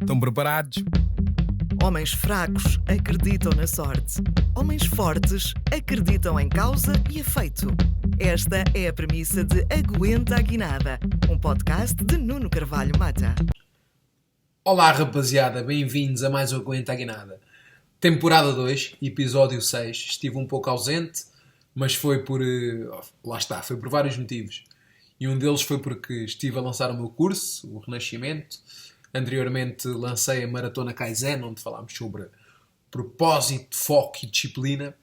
Estão preparados? Homens fracos acreditam na sorte. Homens fortes acreditam em causa e efeito. Esta é a premissa de Aguenta a Guinada, um podcast de Nuno Carvalho Mata. Olá rapaziada, bem-vindos a mais um Aguenta a Guinada. Temporada 2, episódio 6. Estive um pouco ausente, mas foi por... foi por vários motivos. E um deles foi porque estive a lançar o meu curso, o Renascimento. Anteriormente lancei a Maratona Kaizen, onde falámos sobre propósito, foco e disciplina.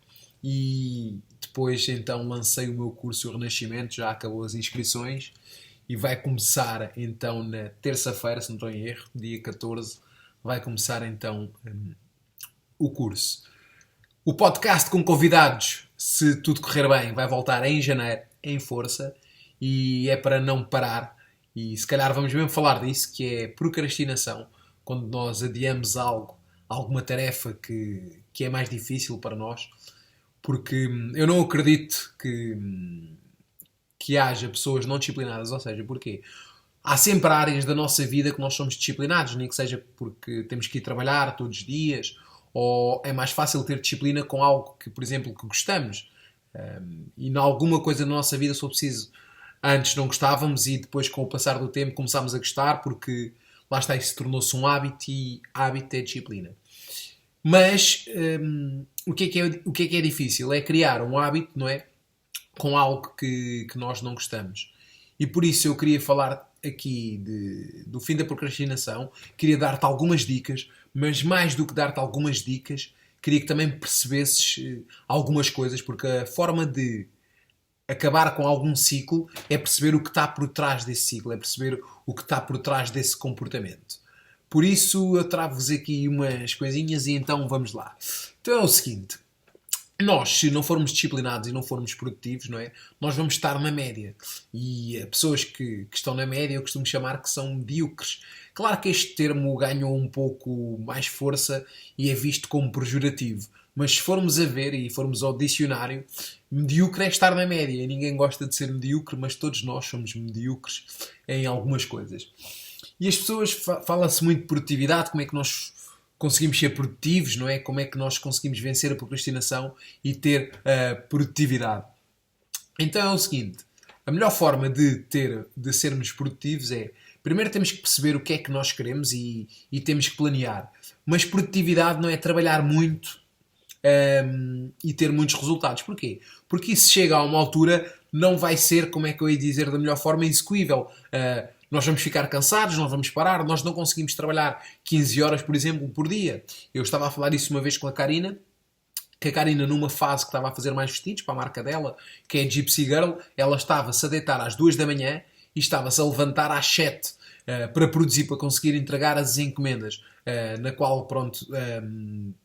E depois então lancei o meu curso, o Renascimento, já acabou as inscrições. E vai começar então na terça-feira, se não estou em erro, dia 14, vai começar então o curso. O podcast com convidados, se tudo correr bem, vai voltar em janeiro, em força. E é para não parar. E se calhar vamos mesmo falar disso, que é procrastinação. Quando nós adiamos algo, alguma tarefa que é mais difícil para nós. Porque eu não acredito que haja pessoas não disciplinadas. Ou seja, porquê? Há sempre áreas da nossa vida que nós somos disciplinados, nem que seja porque temos que ir trabalhar todos os dias, ou é mais fácil ter disciplina com algo que, por exemplo, que gostamos. E em alguma coisa na nossa vida, se for preciso, antes não gostávamos e depois, com o passar do tempo, começámos a gostar porque lá está, isso tornou-se um hábito e hábito é disciplina. Mas o que é difícil? É criar um hábito, não é? Com algo que nós não gostamos. E por isso eu queria falar aqui do fim da procrastinação, queria dar-te algumas dicas, mas mais do que dar-te algumas dicas, queria que também percebesses algumas coisas, porque a forma de acabar com algum ciclo é perceber o que está por trás desse ciclo, é perceber o que está por trás desse comportamento. Por isso eu trago-vos aqui umas coisinhas e então vamos lá. Então é o seguinte, nós, se não formos disciplinados e não formos produtivos, não é? Nós vamos estar na média. E pessoas que estão na média eu costumo chamar que são medíocres. Claro que este termo ganhou um pouco mais força e é visto como pejorativo. Mas se formos a ver e formos ao dicionário, medíocre é estar na média. E ninguém gosta de ser medíocre, mas todos nós somos medíocres em algumas coisas. E as pessoas, fala-se muito de produtividade, como é que nós conseguimos ser produtivos, não é? Como é que nós conseguimos vencer a procrastinação e ter produtividade. Então é o seguinte, a melhor forma de sermos produtivos é, primeiro temos que perceber o que é que nós queremos e temos que planear. Mas produtividade não é trabalhar muito e ter muitos resultados. Porquê? Porque isso chega a uma altura, não vai ser, como é que eu ia dizer da melhor forma, execuível. Nós vamos ficar cansados, nós vamos parar, nós não conseguimos trabalhar 15 horas, por exemplo, por dia. Eu estava a falar isso uma vez com a Karina, que a Karina, numa fase que estava a fazer mais vestidos para a marca dela, que é a Gypsy Girl, ela estava-se a deitar às 2 da manhã e estava-se a levantar às 7 para produzir, para conseguir entregar as encomendas, na qual, pronto,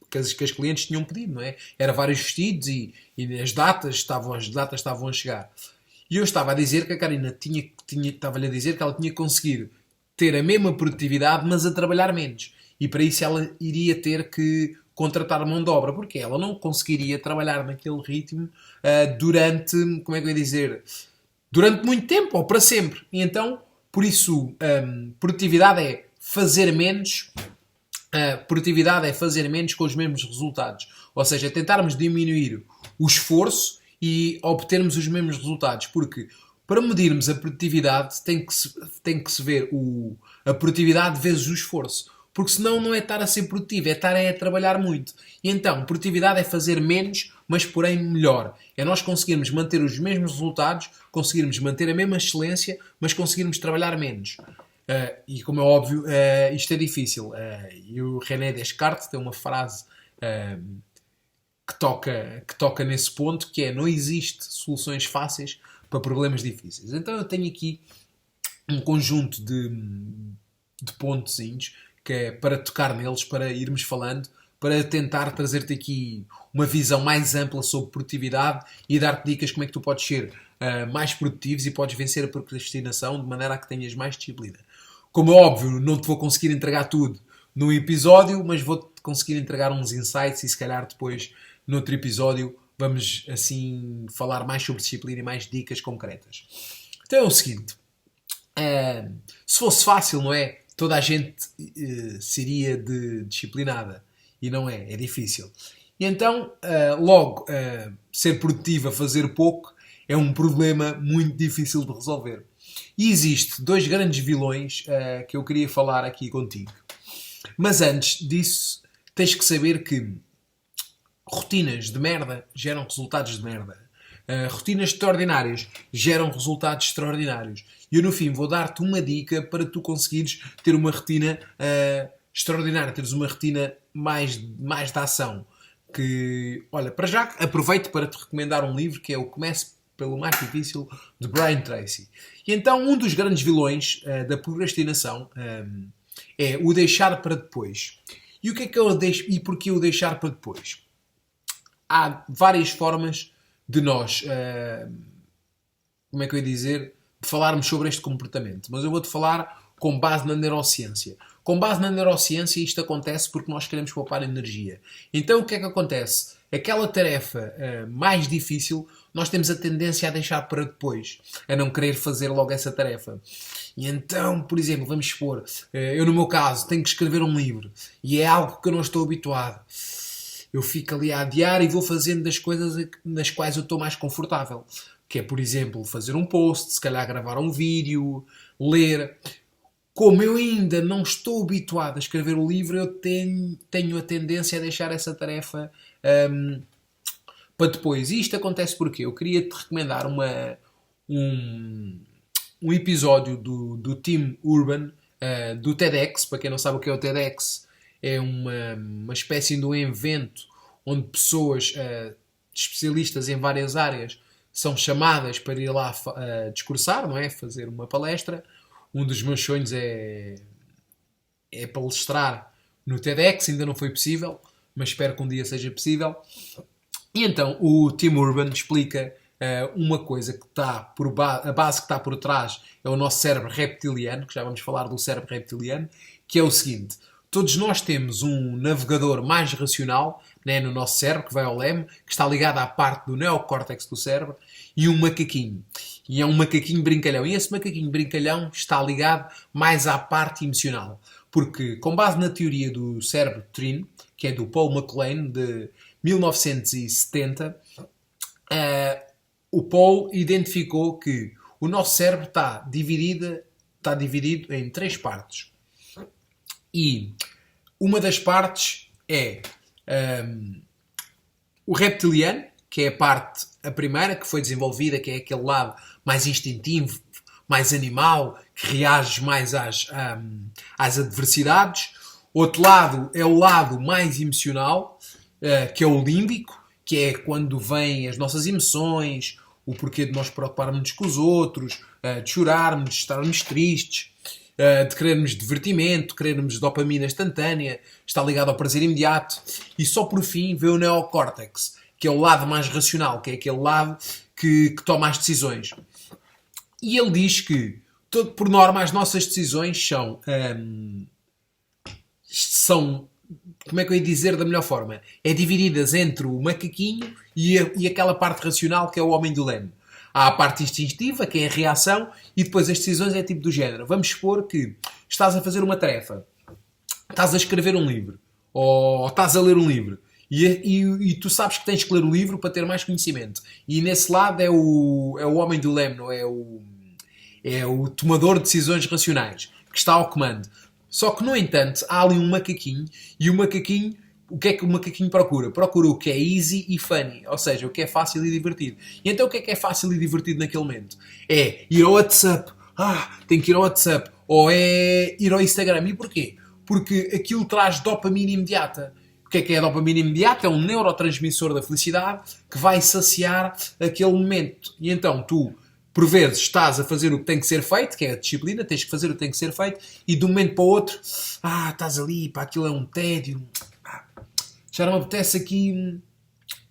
que as clientes tinham pedido, não é? Era vários vestidos e as datas estavam a chegar. E eu estava a dizer que a Karina estava-lhe a dizer que ela tinha conseguido ter a mesma produtividade, mas a trabalhar menos. E para isso ela iria ter que contratar mão de obra, porque ela não conseguiria trabalhar naquele ritmo durante, como é que eu ia dizer, durante muito tempo, ou para sempre. E então, por isso, produtividade é fazer menos. Produtividade é fazer menos com os mesmos resultados. Ou seja, tentarmos diminuir o esforço e obtermos os mesmos resultados. Porque para medirmos a produtividade tem que se ver a produtividade vezes o esforço. Porque senão não é estar a ser produtivo, é estar a trabalhar muito. E então, produtividade é fazer menos, mas porém melhor. É nós conseguirmos manter os mesmos resultados, conseguirmos manter a mesma excelência, mas conseguirmos trabalhar menos. E como é óbvio, isto é difícil. E o René Descartes tem uma frase que toca nesse ponto, que é: não existe soluções fáceis para problemas difíceis. Então eu tenho aqui um conjunto de pontozinhos que é para tocar neles, para irmos falando, para tentar trazer-te aqui uma visão mais ampla sobre produtividade e dar-te dicas como é que tu podes ser mais produtivos e podes vencer a procrastinação de maneira a que tenhas mais disciplina. Como é óbvio, não te vou conseguir entregar tudo num episódio, mas vou-te conseguir entregar uns insights e se calhar depois, noutro episódio, vamos assim falar mais sobre disciplina e mais dicas concretas. Então é o seguinte, se fosse fácil, não é? toda a gente seria disciplinada. E não é difícil. E então, logo, ser produtivo a fazer pouco é um problema muito difícil de resolver. E existe 2 grandes vilões que eu queria falar aqui contigo. Mas antes disso, tens que saber que rotinas de merda geram resultados de merda. Rotinas extraordinárias geram resultados extraordinários. E eu, no fim, vou dar-te uma dica para tu conseguires ter uma rotina extraordinária, teres uma rotina mais de ação. Que, olha, para já aproveito para te recomendar um livro que é o Comece pelo Mais Difícil, de Brian Tracy. E então, um dos grandes vilões da procrastinação é o deixar para depois. E o que é que eu deixo e porquê o deixar para depois? Há várias formas de nós, como é que eu ia dizer, de falarmos sobre este comportamento. Mas eu vou-te falar com base na neurociência. Com base na neurociência, isto acontece porque nós queremos poupar energia. Então, o que é que acontece? Aquela tarefa mais difícil, nós temos a tendência a deixar para depois, a não querer fazer logo essa tarefa. E então, por exemplo, vamos supor, eu no meu caso tenho que escrever um livro e é algo que eu não estou habituado. Eu fico ali a adiar e vou fazendo das coisas nas quais eu estou mais confortável. Que é, por exemplo, fazer um post, se calhar gravar um vídeo, ler. Como eu ainda não estou habituado a escrever o livro, eu tenho a tendência a deixar essa tarefa para depois. E isto acontece porque eu queria te recomendar um episódio do Tim Urban, do TEDx. Para quem não sabe o que é o TEDx, é uma espécie de um evento onde pessoas especialistas em várias áreas são chamadas para ir lá discursar, não é? Fazer uma palestra. Um dos meus sonhos é palestrar no TEDx, ainda não foi possível, mas espero que um dia seja possível. E então o Tim Urban explica uma coisa que está a base que está por trás é o nosso cérebro reptiliano, que já vamos falar do cérebro reptiliano, que é o seguinte: todos nós temos um navegador mais racional, né, no nosso cérebro, que vai ao leme, que está ligado à parte do neocórtex do cérebro, e um macaquinho. E é um macaquinho brincalhão. E esse macaquinho brincalhão está ligado mais à parte emocional. Porque, com base na teoria do cérebro trino, que é do Paul MacLean, de 1970, o Paul identificou que o nosso cérebro está dividido em 3 partes. E uma das partes é o reptiliano, que é a primeira que foi desenvolvida, que é aquele lado mais instintivo, mais animal, que reage mais às adversidades. Outro lado é o lado mais emocional, que é o límbico, que é quando vêm as nossas emoções, o porquê de nós preocuparmos com os outros, de chorarmos, de estarmos tristes, de querermos divertimento, querermos dopamina instantânea, está ligado ao prazer imediato. E só por fim vê o neocórtex, que é o lado mais racional, que é aquele lado que toma as decisões. E ele diz que, por norma, as nossas decisões são, como é que eu ia dizer da melhor forma? É divididas entre o macaquinho e aquela parte racional que é o homem do leme. Há a parte instintiva, que é a reação, e depois as decisões é tipo do género. Vamos supor que estás a fazer uma tarefa, estás a escrever um livro, ou estás a ler um livro, e tu sabes que tens que ler o livro para ter mais conhecimento. E nesse lado é o homem do leme, não é? É o tomador de decisões racionais, que está ao comando. Só que, no entanto, há ali um macaquinho, e o macaquinho, o que é que o macaquinho procura? Procura o que é easy e funny, ou seja, o que é fácil e divertido. E então o que é fácil e divertido naquele momento? É ir ao WhatsApp, tenho que ir ao WhatsApp, ou é ir ao Instagram. E porquê? Porque aquilo traz dopamina imediata. O que é a dopamina imediata? É um neurotransmissor da felicidade que vai saciar aquele momento. E então tu, por vezes, estás a fazer o que tem que ser feito, que é a disciplina, tens que fazer o que tem que ser feito, e de um momento para o outro, estás ali, aquilo é um tédio, já não me apetece aqui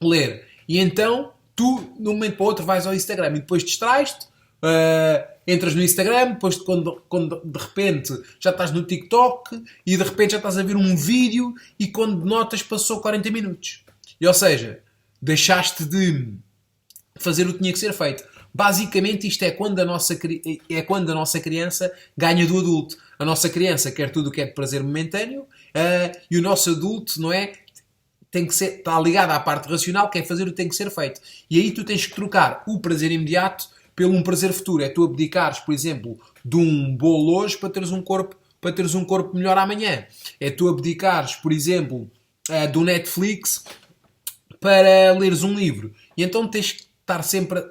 ler. E então, tu, de um momento para o outro, vais ao Instagram e depois distrais-te, entras no Instagram, depois quando de repente já estás no TikTok e de repente já estás a ver um vídeo e quando notas passou 40 minutos. E, ou seja, deixaste de fazer o que tinha que ser feito. Basicamente isto é quando a nossa criança ganha do adulto. A nossa criança quer tudo o que é de prazer momentâneo e o nosso adulto, não é? Tem que ser, está ligado à parte racional, quer fazer o que tem que ser feito. E aí tu tens que trocar o prazer imediato pelo um prazer futuro. É tu abdicares, por exemplo, de um bolo hoje para teres um corpo melhor amanhã. É tu abdicares, por exemplo, do Netflix para leres um livro. E então tens que estar sempre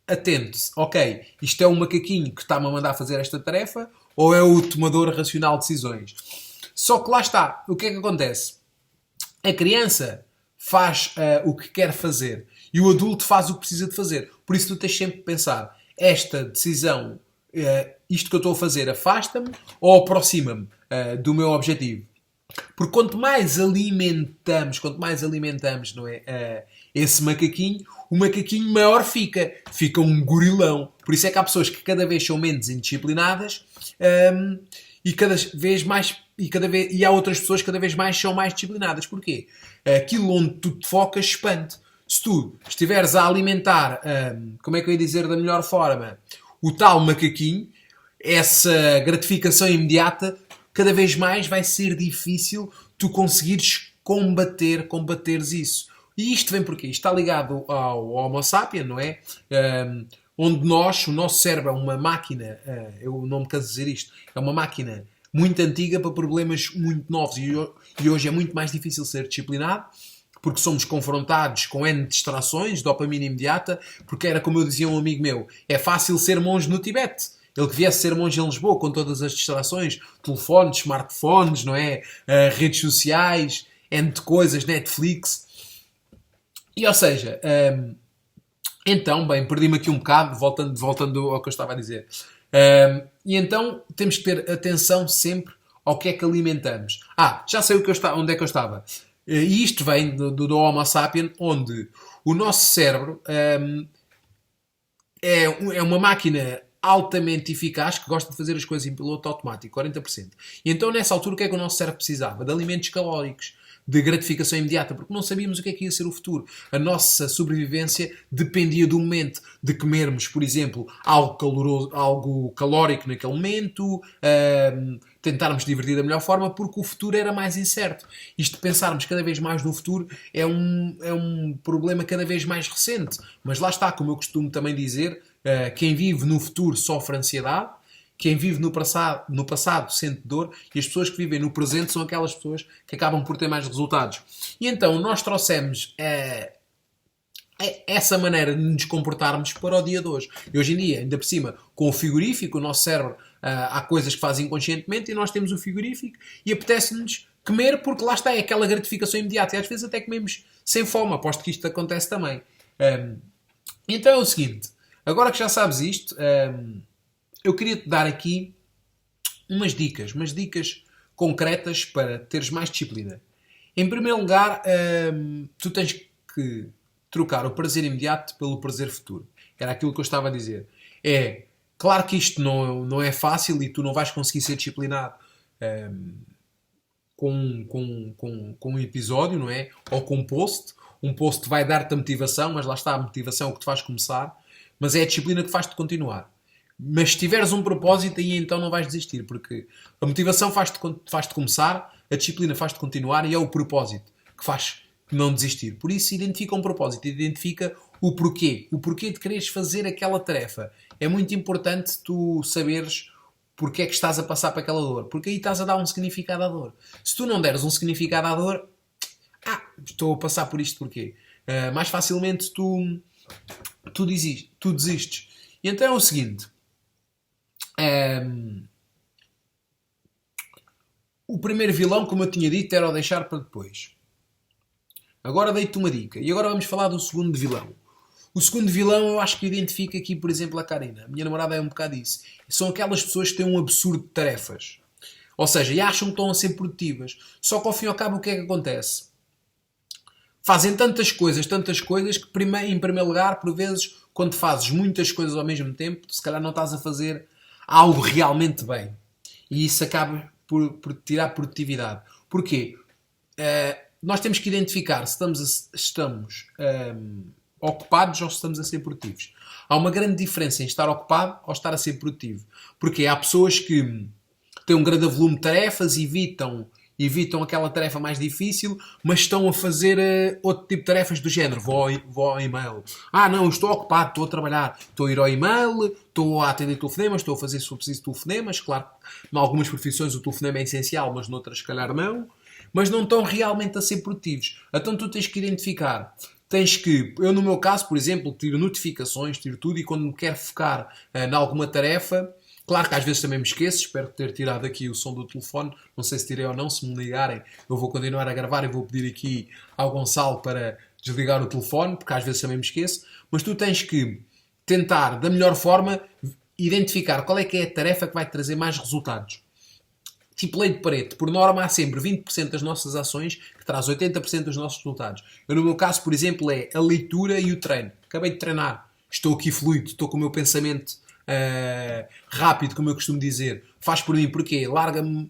atento. Ok, isto é um macaquinho que está-me a mandar fazer esta tarefa ou é o tomador racional de decisões? Só que lá está. O que é que acontece? A criança faz o que quer fazer e o adulto faz o que precisa de fazer. Por isso tu tens sempre de pensar, esta decisão, isto que eu estou a fazer, afasta-me ou aproxima-me do meu objetivo? Porque quanto mais alimentamos, não é, esse macaquinho, o macaquinho maior fica. Fica um gorilão. Por isso é que há pessoas que cada vez são menos indisciplinadas e cada vez mais e há outras pessoas que cada vez mais são mais disciplinadas. Porquê? Aquilo onde tu te focas expande. Se tu estiveres a alimentar, como é que eu ia dizer da melhor forma, o tal macaquinho, essa gratificação imediata, cada vez mais vai ser difícil tu conseguires combateres isso. E isto vem porquê? Isto está ligado ao Homo sapiens, não é? Onde o nosso cérebro é uma máquina, eu não me canso de dizer isto, é uma máquina muito antiga para problemas muito novos e hoje é muito mais difícil ser disciplinado porque somos confrontados com N distrações, dopamina imediata, porque era como eu dizia um amigo meu, é fácil ser monge no Tibete. Ele que viesse ser monge em Lisboa com todas as distrações, telefones, smartphones, não é? Redes sociais, N de coisas, Netflix. E ou seja, então, bem, perdi-me aqui um bocado, voltando ao que eu estava a dizer. E então temos que ter atenção sempre ao que é que alimentamos. Já sei onde é que eu estava. E isto vem do Homo sapiens, onde o nosso cérebro é uma máquina altamente eficaz que gosta de fazer as coisas em piloto automático, 40%. E então nessa altura o que é que o nosso cérebro precisava? De alimentos calóricos, de gratificação imediata, porque não sabíamos o que é que ia ser o futuro. A nossa sobrevivência dependia do momento de comermos, por exemplo, algo caloroso, algo calórico naquele momento, tentarmos divertir da melhor forma, porque o futuro era mais incerto. Isto de pensarmos cada vez mais no futuro é um problema cada vez mais recente. Mas lá está, como eu costumo também dizer, quem vive no futuro sofre ansiedade, quem vive no passado sente dor e as pessoas que vivem no presente são aquelas pessoas que acabam por ter mais resultados. E então nós trouxemos essa maneira de nos comportarmos para o dia de hoje. E hoje em dia, ainda por cima, com o frigorífico, o nosso cérebro, há coisas que faz inconscientemente e nós temos o frigorífico e apetece-nos comer porque lá está, é aquela gratificação imediata. E às vezes até comemos sem fome. Aposto que isto acontece também. Então é o seguinte, agora que já sabes isto, eu queria-te dar aqui umas dicas concretas para teres mais disciplina. Em primeiro lugar, tu tens que trocar o prazer imediato pelo prazer futuro. Era aquilo que eu estava a dizer. É claro que isto não é fácil e tu não vais conseguir ser disciplinado com um episódio, não é? Ou com um post. Um post vai dar-te a motivação, mas lá está, a motivação é o que te faz começar. Mas é a disciplina que faz-te continuar. Mas se tiveres um propósito, aí então não vais desistir, porque a motivação faz-te começar, a disciplina faz-te continuar e é o propósito que faz não desistir. Por isso, identifica um propósito, identifica o porquê de quereres fazer aquela tarefa. É muito importante tu saberes porque é que estás a passar para aquela dor, porque aí estás a dar um significado à dor. Se tu não deres um significado à dor, estou a passar por isto porquê? Mais facilmente tu desistes. E então é o seguinte, o primeiro vilão, como eu tinha dito, era o deixar para depois. Agora dei-te uma dica. E agora vamos falar do segundo vilão. O segundo vilão eu acho que identifica aqui, por exemplo, a Karina. A minha namorada é um bocado isso. São aquelas pessoas que têm um absurdo de tarefas. Ou seja, e acham que estão a ser produtivas. Só que ao fim e ao cabo o que é que acontece? Fazem tantas coisas que em primeiro lugar, por vezes, quando fazes muitas coisas ao mesmo tempo, se calhar não estás a fazer algo realmente bem. E isso acaba por tirar produtividade. Porquê? Nós temos que identificar se estamos ocupados ou se estamos a ser produtivos. Há uma grande diferença em estar ocupado ou estar a ser produtivo. Porque há pessoas que têm um grande volume de tarefas, evitam aquela tarefa mais difícil, mas estão a fazer outro tipo de tarefas do género. Vou ao e-mail. Não, estou ocupado, estou a trabalhar. Estou a ir ao e-mail, estou a atender telefonemas, estou a fazer, se for preciso, telefonemas. Claro, em algumas profissões o telefonema é essencial, mas noutras, se calhar, não. Mas não estão realmente a ser produtivos. Então tu tens que identificar. Eu no meu caso, por exemplo, tiro notificações, tiro tudo, e quando me quero focar em alguma tarefa, claro que às vezes também me esqueço, espero ter tirado aqui o som do telefone, não sei se tirei ou não, se me ligarem eu vou continuar a gravar e vou pedir aqui ao Gonçalo para desligar o telefone, porque às vezes também me esqueço, mas tu tens que tentar, da melhor forma, identificar qual é que é a tarefa que vai trazer mais resultados. Tipo lei de Pareto, por norma há sempre 20% das nossas ações que traz 80% dos nossos resultados. Eu, no meu caso, por exemplo, é a leitura e o treino. Acabei de treinar, estou aqui fluido, estou com o meu pensamento rápido, como eu costumo dizer. Faz por mim, porque larga-me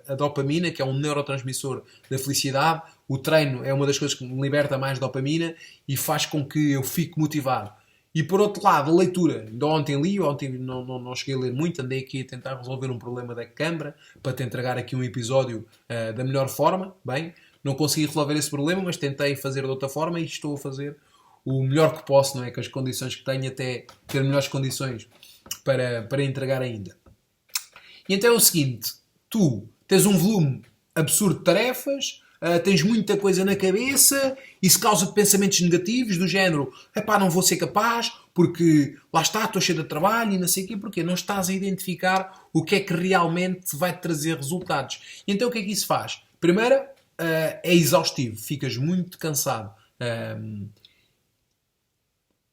a dopamina, que é um neurotransmissor da felicidade. O treino é uma das coisas que me liberta mais dopamina e faz com que eu fique motivado. E por outro lado, a leitura. Ainda ontem não cheguei a ler muito, andei aqui a tentar resolver um problema da câmara para te entregar aqui um episódio da melhor forma. Bem, não consegui resolver esse problema, mas tentei fazer de outra forma e estou a fazer o melhor que posso, não é? Com as condições que tenho, até ter melhores condições para entregar ainda. E então é o seguinte, tu tens um volume absurdo de tarefas, tens muita coisa na cabeça, isso causa pensamentos negativos do género, não vou ser capaz, porque lá está, estou cheio de trabalho e não sei o quê, porque não estás a identificar o que é que realmente vai trazer resultados. E então o que é que isso faz? Primeiro, é exaustivo, ficas muito cansado.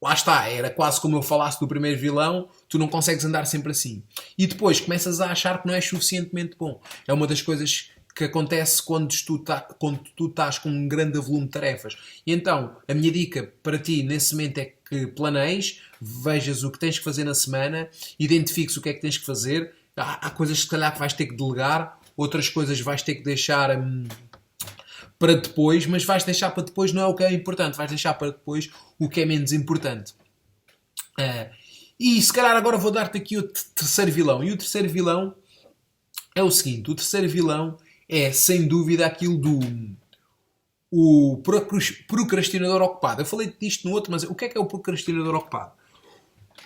Lá está, era quase como eu falasse do primeiro vilão, tu não consegues andar sempre assim. E depois começas a achar que não és suficientemente bom. É uma das coisas que acontece quando tu estás com um grande volume de tarefas. E então, a minha dica para ti nesse momento é que planeis, vejas o que tens que fazer na semana, identifiques o que é que tens que fazer. Há coisas que se calhar que vais ter que delegar, outras coisas vais ter que deixar para depois, mas vais deixar para depois não é o que é importante, vais deixar para depois o que é menos importante. E se calhar agora vou dar-te aqui o terceiro vilão. E o terceiro vilão é o seguinte, o terceiro vilão é sem dúvida aquilo o procrastinador ocupado. Eu falei disto no outro, mas o que é o procrastinador ocupado?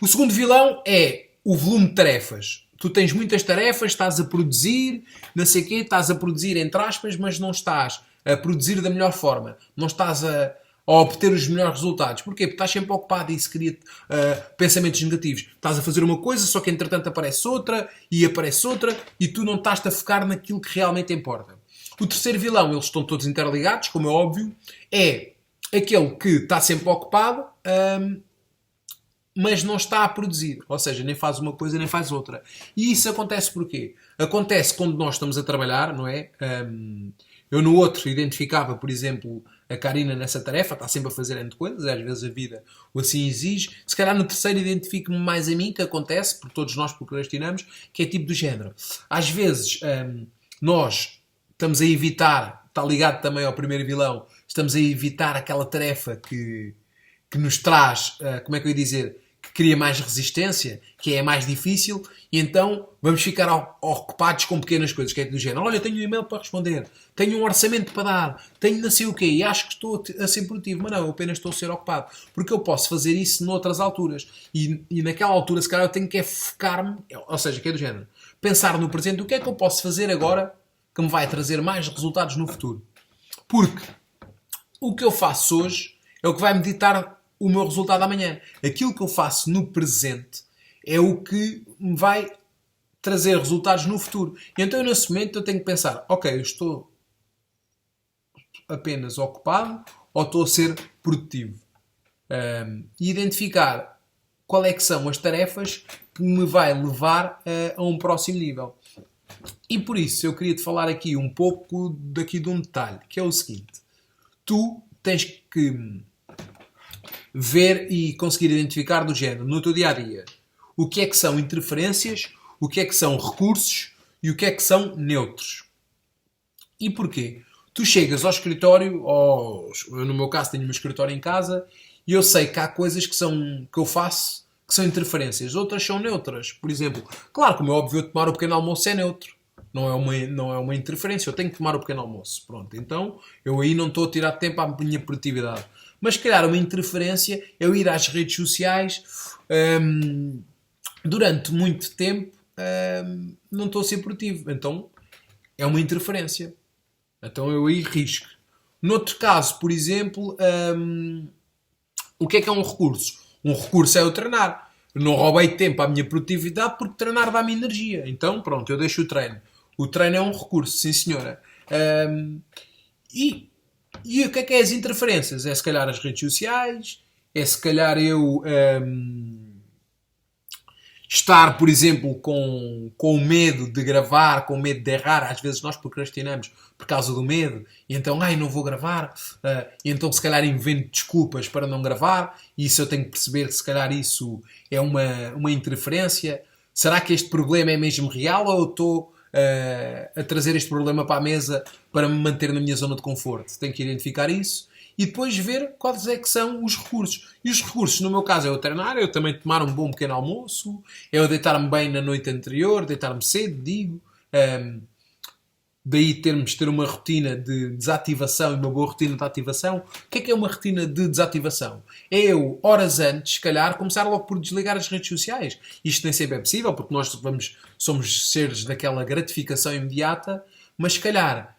O segundo vilão é o volume de tarefas. Tu tens muitas tarefas, estás a produzir, não sei o quê, estás a produzir entre aspas, mas não estás a produzir da melhor forma. Não estás a obter os melhores resultados. Porquê? Porque estás sempre ocupado e isso cria pensamentos negativos. Estás a fazer uma coisa, só que entretanto aparece outra e tu não estás a focar naquilo que realmente importa. O terceiro vilão, eles estão todos interligados, como é óbvio, é aquele que está sempre ocupado, mas não está a produzir. Ou seja, nem faz uma coisa nem faz outra. E isso acontece porquê? Acontece quando nós estamos a trabalhar, não é? Eu no outro identificava, por exemplo, a Karina nessa tarefa, está sempre a fazer N coisas, às vezes a vida o assim exige. Se calhar no terceiro identifico-me mais a mim, que acontece, porque todos nós procrastinamos, que é tipo do género. Às vezes nós estamos a evitar, está ligado também ao primeiro vilão, estamos a evitar aquela tarefa que nos traz, como é que eu ia dizer, que cria mais resistência, que é mais difícil, e então vamos ficar ocupados com pequenas coisas, que é do género, olha, tenho um e-mail para responder, tenho um orçamento para dar, tenho não sei o quê, e acho que estou a ser produtivo, mas não, eu apenas estou a ser ocupado, porque eu posso fazer isso noutras alturas, e naquela altura, se calhar, eu tenho que focar-me, ou seja, que é do género, pensar no presente, o que é que eu posso fazer agora que me vai trazer mais resultados no futuro. Porque o que eu faço hoje é o que vai me ditar o meu resultado amanhã. Aquilo que eu faço no presente é o que me vai trazer resultados no futuro. E então, nesse momento, eu tenho que pensar, ok, eu estou apenas ocupado ou estou a ser produtivo? E identificar qual é que são as tarefas que me vai levar a um próximo nível. E por isso, eu queria te falar aqui um pouco daqui de um detalhe, que é o seguinte. Tu tens que ver e conseguir identificar do género, no teu dia-a-dia, o que é que são interferências, o que é que são recursos e o que é que são neutros. E porquê? Tu chegas ao escritório, eu no meu caso tenho um escritório em casa, e eu sei que há coisas que eu faço que são interferências, outras são neutras. Por exemplo, claro, como é óbvio, eu tomar o pequeno almoço é neutro. Não é uma interferência, eu tenho que tomar o pequeno almoço. Pronto, então eu aí não estou a tirar tempo à minha produtividade. Mas, se calhar, uma interferência é eu ir às redes sociais durante muito tempo, não estou a ser produtivo. Então, é uma interferência. Então, eu aí risco. Noutro caso, por exemplo, o que é um recurso? Um recurso é eu treinar. Eu não roubei tempo à minha produtividade porque treinar dá-me energia. Então, pronto, eu deixo o treino. O treino é um recurso, sim senhora. E o que é as interferências? É se calhar as redes sociais, é se calhar eu estar, por exemplo, com medo de gravar, com medo de errar. Às vezes nós procrastinamos por causa do medo, e então, não vou gravar, e então se calhar invento desculpas para não gravar, e isso eu tenho que perceber que se calhar isso é uma interferência. Será que este problema é mesmo real ou eu estou a trazer este problema para a mesa para me manter na minha zona de conforto? Tenho que identificar isso e depois ver quais é que são os recursos. E os recursos, no meu caso, é eu treinar, é eu também tomar um bom pequeno almoço, é eu deitar-me bem na noite anterior, deitar-me cedo, daí ter uma rotina de desativação e uma boa rotina de ativação. O que é uma rotina de desativação? É eu, horas antes, se calhar, começar logo por desligar as redes sociais. Isto nem sempre é possível, porque nós somos seres daquela gratificação imediata, mas se calhar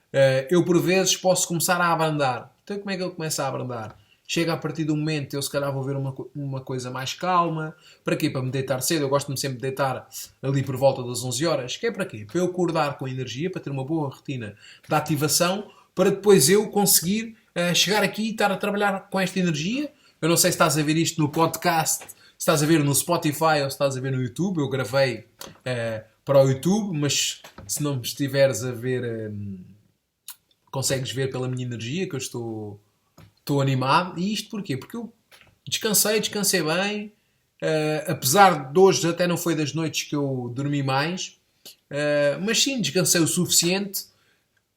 eu por vezes posso começar a abrandar. Então como é que eu começo a abrandar? Chega a partir do momento eu se calhar vou ver uma coisa mais calma. Para quê? Para me deitar cedo. Eu gosto-me sempre de deitar ali por volta das 11 horas. Que é para quê? Para eu acordar com energia, para ter uma boa rotina de ativação, para depois eu conseguir chegar aqui e estar a trabalhar com esta energia. Eu não sei se estás a ver isto no podcast, se estás a ver no Spotify ou se estás a ver no YouTube. Eu gravei para o YouTube, mas se não me estiveres a ver, consegues ver pela minha energia que eu estou animado. E isto porquê? Porque eu descansei bem, apesar de hoje até não foi das noites que eu dormi mais, mas sim, descansei o suficiente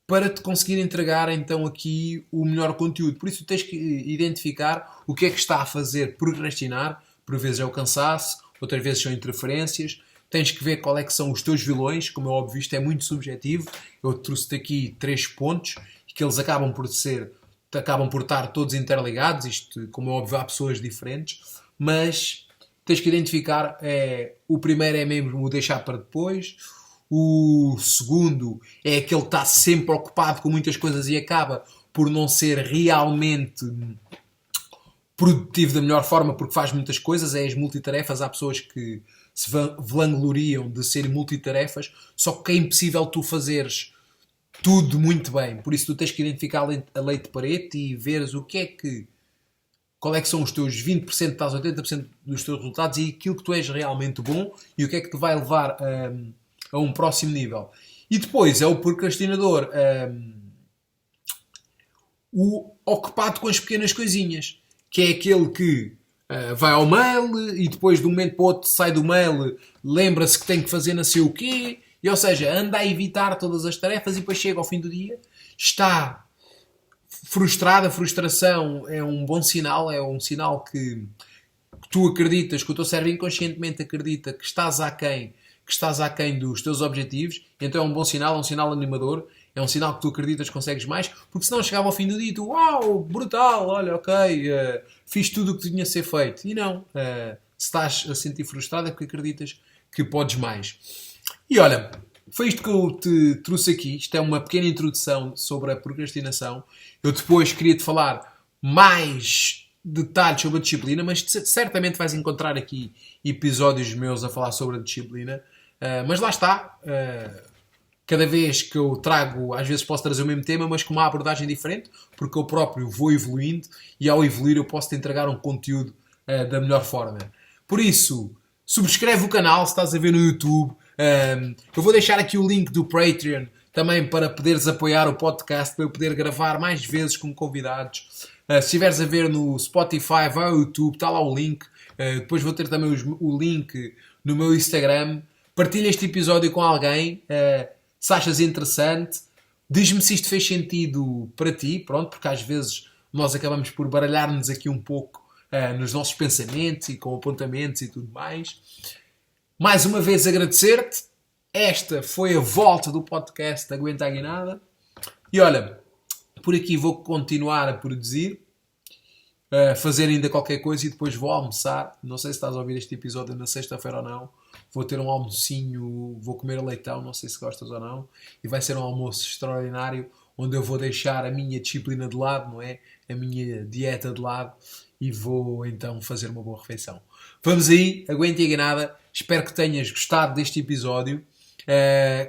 para te conseguir entregar então aqui o melhor conteúdo. Por isso tens que identificar o que é que está a fazer procrastinar. Por vezes é o cansaço, outras vezes são interferências. Tens que ver qual é que são os teus vilões. Como é óbvio, isto é muito subjetivo. Eu trouxe-te aqui 3 pontos que eles acabam por estar todos interligados. Isto, como é óbvio, há pessoas diferentes, mas tens que identificar. O primeiro é mesmo o deixar para depois. O segundo é aquele que está sempre ocupado com muitas coisas e acaba por não ser realmente produtivo da melhor forma porque faz muitas coisas. É as multitarefas. Há pessoas que se vangloriam de serem multitarefas, só que é impossível tu fazeres tudo muito bem. Por isso tu tens que identificar a lei de Pareto e veres qual é que são os teus 20%, aos 80% dos teus resultados e aquilo que tu és realmente bom e o que é que te vai levar a um próximo nível. E depois é o procrastinador, o ocupado com as pequenas coisinhas, que é aquele que vai ao mail e depois de um momento para o outro sai do mail, lembra-se que tem que fazer não sei o quê. E, ou seja, anda a evitar todas as tarefas e depois chega ao fim do dia, está frustrado. A frustração é um bom sinal, é um sinal que tu acreditas, que o teu cérebro inconscientemente acredita que estás aquém dos teus objetivos, então é um bom sinal, é um sinal animador, é um sinal que tu acreditas que consegues mais, porque senão chegava ao fim do dia e tu, uau, brutal, olha, ok, fiz tudo o que tinha a ser feito. E não, se estás a sentir frustrado é porque acreditas que podes mais. E olha, foi isto que eu te trouxe aqui. Isto é uma pequena introdução sobre a procrastinação. Eu depois queria-te falar mais detalhes sobre a disciplina, mas certamente vais encontrar aqui episódios meus a falar sobre a disciplina. Mas lá está. Cada vez que eu trago, às vezes posso trazer o mesmo tema, mas com uma abordagem diferente, porque eu próprio vou evoluindo e ao evoluir eu posso te entregar um conteúdo da melhor forma. Por isso, subscreve o canal se estás a ver no YouTube. Eu vou deixar aqui o link do Patreon também para poderes apoiar o podcast, para eu poder gravar mais vezes com convidados. Se estiveres a ver no Spotify, vai ao YouTube, está lá o link. Depois vou ter também o link no meu Instagram. Partilha este episódio com alguém, se achas interessante. Diz-me se isto fez sentido para ti, pronto, porque às vezes nós acabamos por baralhar-nos aqui um pouco nos nossos pensamentos e com apontamentos e tudo mais. Mais uma vez agradecer-te. Esta foi a volta do podcast Aguenta a Guinada. E olha, por aqui vou continuar a produzir, fazer ainda qualquer coisa e depois vou almoçar. Não sei se estás a ouvir este episódio na sexta-feira ou não. Vou ter um almocinho, vou comer leitão, não sei se gostas ou não. E vai ser um almoço extraordinário, onde eu vou deixar a minha disciplina de lado, não é? A minha dieta de lado. E vou então fazer uma boa refeição. Vamos aí, aguente a guinada. Espero que tenhas gostado deste episódio.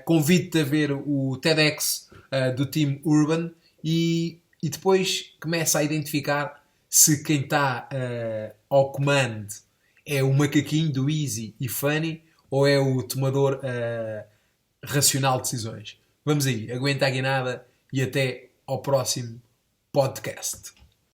Convido-te a ver o TEDx do Team Urban e depois começa a identificar se quem está ao comando é o macaquinho do Easy e Funny ou é o tomador racional de decisões. Vamos aí, aguenta a guinada e até ao próximo podcast.